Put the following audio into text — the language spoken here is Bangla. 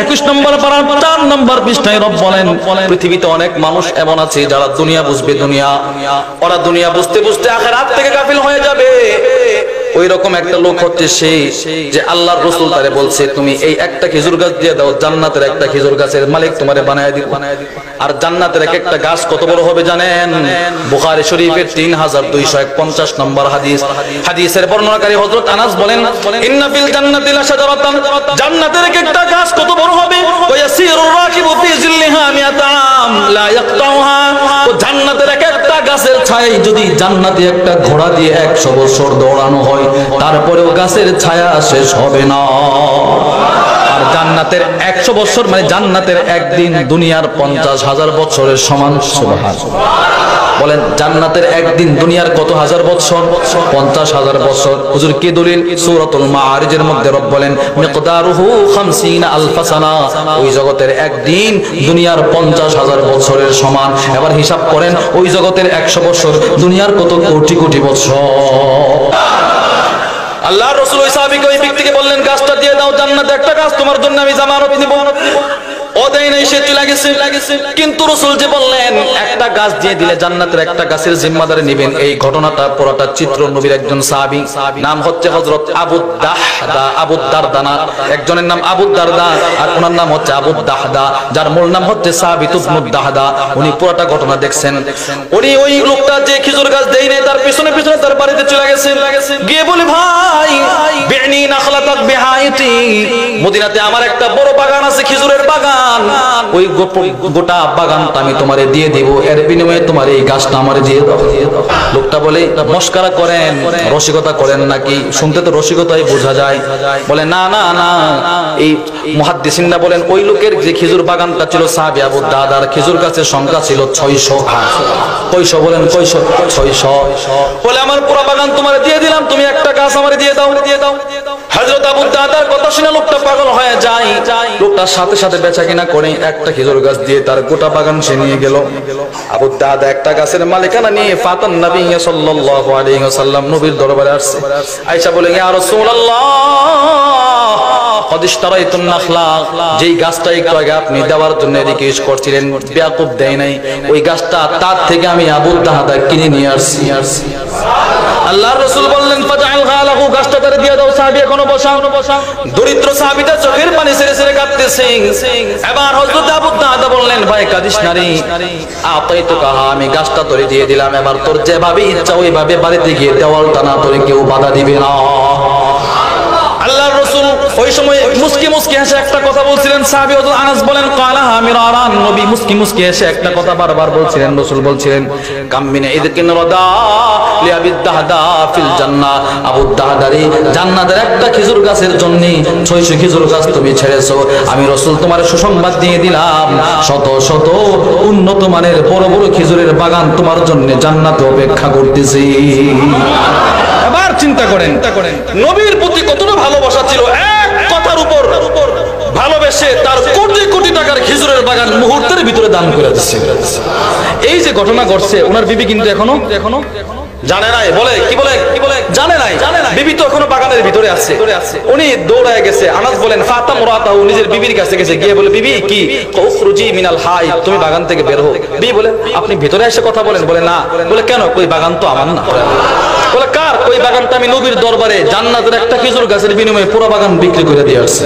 21 নম্বর পারা 4 নম্বর পৃষ্ঠায় রব বলেন, পৃথিবীতে অনেক মানুষ এমন আছে যারা দুনিয়া বুঝবে, দুনিয়া, ওরা দুনিয়া বুঝতে বুঝতে আখিরাত থেকে গাফিল হয়ে যাবে। ওই রকম একটা লোক হচ্ছে সেই যে আল্লাহর রাসূল তারে বলছে, তুমি এই একটা খেজুর গাছ দিয়ে দাও, জান্নাতের একটা খেজুর গাছের মালিক তোমারে বানায় দিব। আর জান্নাতের এক একটা গাছ কত বড় হবে জানেন? বুখারী শরীফের 3251 নম্বর হাদিস। হাদিসের বর্ণনাকারী হযরত আনাস বলেন, ইন্না ফিল জান্নাতি লাশাজারাতান, জান্নাতের এক একটা গাছ কত বড় হবে, ওয়াসিরুর রাকিবু ফি জিল্লিহা মিয়াতা আম লা ইয়াকতাউহা। তো জান্নাতের এক একটা গাছের ছায়ায় যদি জান্নাতি একটা ঘোড়া দিয়ে 100 বছর দৌড়ানো হয়, তারপরেও গাছের ছায়া শেষ হবে না। আর জান্নাতের 100 বছর মানে জান্নাতের একদিন দুনিয়ার 50,000 বছরের সমান। সুবহানাল্লাহ। বলেন জান্নাতের একদিন দুনিয়ার কত হাজার বছর? 50,000 বছর। হুজুর কি দলিল? সূরাতুল মাআরিজের মধ্যে রব বলেন, মিকদারুহু 50 আলফ সানা, ওই জগতের একদিন দুনিয়ার 50,000 বছরের সমান। এবার হিসাব করেন ওই জগতের 100 বছর দুনিয়ার কত কোটি কোটি বছর। আল্লাহর রাসূল ওই সাহাবীকে, ওই ব্যক্তিকে বললেন, গাছটা দিয়ে দাও, জান্নাতে একটা গাছ তোমার জন্য আমি জামানত নিব। ও দেয় নাই, সে চলে গেছে। কিন্তু রাসূল যে বললেন একটা গাছ দিয়ে দিলে জান্নাতের একটা গাছের জিম্মাদারি নেবেন, এই ঘটনাটা পুরোটা চিত্র নবীর একজন সাহাবী, নাম হচ্ছে হযরত আবু দাহদা, আবু দারদা। একজনের নাম আবু দারদা আর ওনার নাম হচ্ছে আবু দাহদা, যার মূল নাম হচ্ছে সাহাবী ইবনে দাহদা। উনি পুরোটা ঘটনা দেখছেন। উনি ওই লোকটা যে খেজুর গাছ দেয় নাই তার পিছনে পিছনে তার বাড়িতে চলে গেছে, গিয়ে বলে, ভাই বি'নি নাখলাতাক বিহাইতি, মদিনাতে আমার একটা বড় বাগান আছে, খেজুরের বাগান, ওই গোটা বাগানটা আমি তোমারে দিয়ে দিব, এর বিনিময়ে তোমার এই গাছটা আমারে দিয়ে দাও। লোকটা বলে, মস্করা করেন, রসিকতা করেন নাকি? শুনতে তো রসিকতাই বোঝা যায়। বলে, না না না। এই মুহাদ্দিসিনরা বলেন ওই লোকের যে খেজুর বাগানটা ছিল সাহাবী আবু দারদার, খেজুর গাছের সংখ্যা ছিল 600। কয়শো? বলেন কয়শো? 600। বলে, আমার পুরো বাগান তোমারে দিয়ে দিলাম, তুমি একটা গাছ আমারে দিয়ে দাও। হযরত আবু দারদার কথা শুনে লোকটা পাগল হয়ে যায়। লোকটার সাথে সাথে বেচা কিনা করে একটা খেজুর গাছ দিয়ে তার গোটা বাগান সে নিয়ে গেল। আবু দারদা একটা গাছের মালিকানা নিয়ে ফাতান নবী সাল্লাল্লাহু আলাইহি ওয়াসাল্লাম নবীর দরবারে আসছে। আয়েশা বলেন, ইয়া রাসূলুল্লাহ, কদিশতারাইতুন নাখলা, যেই গাছটা একটু আগে আপনি দেওয়ার জন্য রিকোয়েস্ট করছিলেন, বেয়াকুব দেয় নাই, ওই গাছটা তার থেকে আমি আবু দারদা কিনে নিয়ে আসছি। আল্লাহর রাসূল বললেন, ফাজআলহা লাহু, গাছটা তারে দিয়ে দাও। সাহাবী এখনো বসা। দরিদ্র সাহাবীটা চোখের পানি ছেড়ে ছেড়ে কাঁদতেছে। এবার হযরত আবু দারদা বললেন, ভাই কাঁদিস না রে, আতাইতুকা, আমি গাছটা তোরে দিয়ে দিলাম, এবার তোর যেভাবে ইচ্ছা ওইভাবে বাড়িতে গিয়ে দেওয়াল টানা, তোরে কেউ বাধা দিবে না। আল্লাহর রাসূল ওই সময় মুস্কি মুস্কি হেসে একটা কথা বলছিলেন। সাহাবী হযরত আনাস বলেন, কালা মিরারান, নবী মুস্কি মুস্কি হেসে একটা কথা বারবার বলছিলেন। রাসূল বলছিলেন, কামিনা ইদকিন রাদা লি আবি দাহদা ফিল জান্নাহ, আবু দাহদারি জান্নাতের একটা খেজুর গাছের জন্য 600 খেজুর গাছ তুমি ছেড়েছো। আমি রাসূল তোমার সুসংবাদ দিয়ে দিলাম, শত শত উন্নত মানের বড় বড় খেজুরের বাগান তোমার জন্য জান্নাতে অপেক্ষা করতেছে। এবার চিন্তা করেন নবীর প্রতি কতটা ভালোবাসা ছিল। এক কথার উপর ভালোবেসে তার কোটি কোটি টাকার খেজুরের বাগান মুহূর্তের ভিতরে দান করে দিচ্ছে। এই যে ঘটনা ঘটছে, ওনার বিবি কিন্তু এখনো জানে নাই। বলে কি বলে জানে নাই। বিবি তো এখনো বাগানের ভিতরে আছে। উনি দৌড়ায় গেছে। আনাস বলেন, ফাতা মুরাতাহু, নিজের বিবির কাছে গেছে, গিয়ে বলে, বিবি কি, উখরুজি মিনাল হাই, তুমি বাগান থেকে বের হও। বিবি বলে, আপনি ভিতরে এসে কথা বলেন। বলে, না। বলে, কেন? কই বাগান তো আমার না। বলে, কার? ওই বাগানটা আমি নবীর দরবারে জান্নাতের একটা খেজুর গাছের বিনিময়ে পুরো বাগান বিক্রি করে দিয়ে আসছি।